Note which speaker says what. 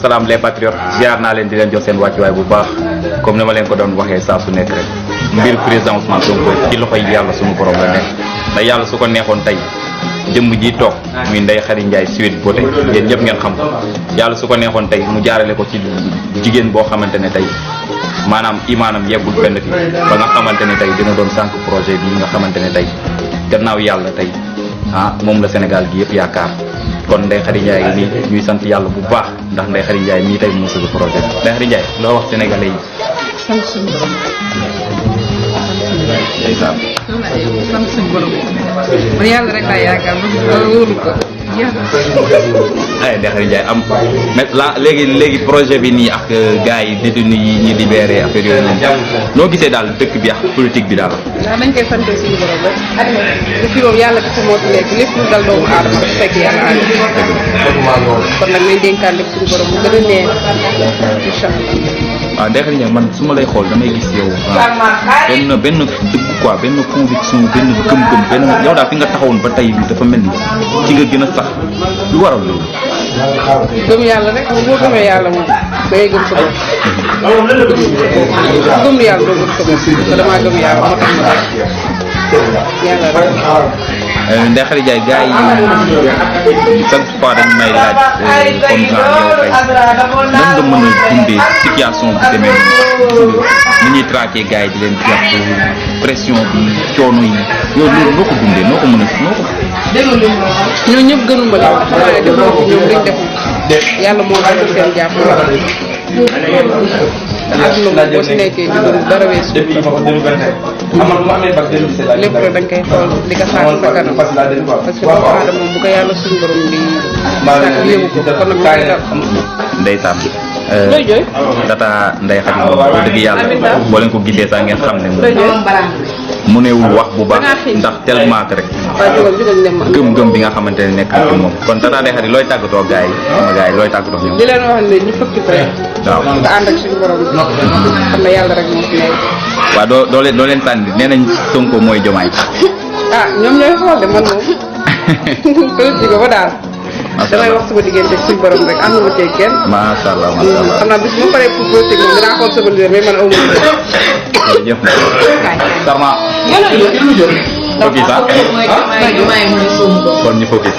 Speaker 1: salaam les patriotes ziar naa leen di leen jox seen wàccuwaay bu baax comme ni ma leen ko doon waxee saa su nekk rek mbir président Ousmane Sonko ci loxoy yàlla suñu borom la nekk ndax yàlla su ko neexoon tey jëmm ji toog muy Ndeye Khady Ndiaye Sweet Beauté yéen ñëpp ngeen xam ko yàlla su ko neexoon tey mu jaarale ko ci jigéen boo xamante ne tey maanaam imaanam yeggul fenn fi ba nga xamante ne tey dina doon sànq projet bi nga xamante ne tey gannaaw yàlla tey moom la Sénégal gi yëpp yaakaar kon Ndeye Khady Ndiaye nii ñuy sant yàlla bu baax ndax Ndeye Khady Ndiaye mii tey moo sauvé projet bi Ndeye Khady Ndiaye loo wax sénégalais yi.
Speaker 2: sant suñu borom.
Speaker 1: ndeysaan.
Speaker 2: sant suñu borom. man yàlla rek laa yaakaar ba wóolu ko.
Speaker 1: ay Ndeye Khady Ndiaye am mais léegi projet bi nii ak gars yi détenu yi ñi libéré affaire yooyu noonu noo gisee daal dëkk bi ak politique bi daal.
Speaker 2: waaw dañ koy sant suñu borom rek. te fii moom yàlla kese moo fi nekk lépp lu dal doomu aadama rek fekk yàlla ànd. kon nag nañ dénkaan lépp suñu borom mu gën a neex incha allah.
Speaker 1: waaw Ndeye Khady Ndiaye man su ma lay xool damay gis yow benn dëgg quoi benn conviction benn gëm-gëm benn yow daal fi nga taxawoon ba tey bi dafa mel ni ci nga gën a sax lu waral loolu.
Speaker 2: gëm yàlla rek boo gëmee yàlla moom da ngay gëm sa bopp. gëm yàlla doo gëm sa bopp te damaa gëm yàlla moo tax ma yàlla rek.
Speaker 1: Ndeye Khady Ndiaye gars yi chaque fois dañ may laaj comme genre yow tey nan nga mën a dundee situation bu demee ni ñuy traqué gars yi di leen jàpp pression bi coono yi yow loolu noo ko dundee noo ko mën a noo ko.
Speaker 2: ñooñu ñëpp gënuma leen waaye defoo ci ñoom liñ def yàlla moo def seen jàpp te àdduna boo si nekkee di dund dara weesu lépp rek da nga koy xool di ko sàkk sa kanam parce que doomu aadama moom bu ko yàlla suñu borom di sàkk yëgu ko kon nag moo dal.
Speaker 1: ndeysaan.
Speaker 2: looy jooy.
Speaker 1: Tata Ndeye Khady moom wax dëgg yàlla boo leen ko gisee sax ngeen xam ne
Speaker 2: looy jooy.
Speaker 1: mu newul wax bu baax ndax tellement que rek
Speaker 2: waaw jógal dem ma.
Speaker 1: gëm-gëm bi nga xamante ne nekk na ci moom kon Tata Ndeye Khady looy tàggatoo gars yi sama gars yi looy tàggatoo ñoom.
Speaker 2: di leen wax ne ñu fëkk rek.
Speaker 1: waaw
Speaker 2: nga ànd ak suñu borom xam ne yàlla rek moo fi nekk.
Speaker 1: waaw doo leen sànni nee nañ Sonko mooy Diomaye.
Speaker 2: ñoom ñooy xool de man moom politique ba daal. damay wax sama diggante suñu borom rek am na ma cee kenn.
Speaker 1: macha allah macha allah
Speaker 2: xam naa bis bu ma paree pour politique moom dinaa xool sama leader mais man aw ma
Speaker 1: jërëjëf Sarma. focus kon ñu focus.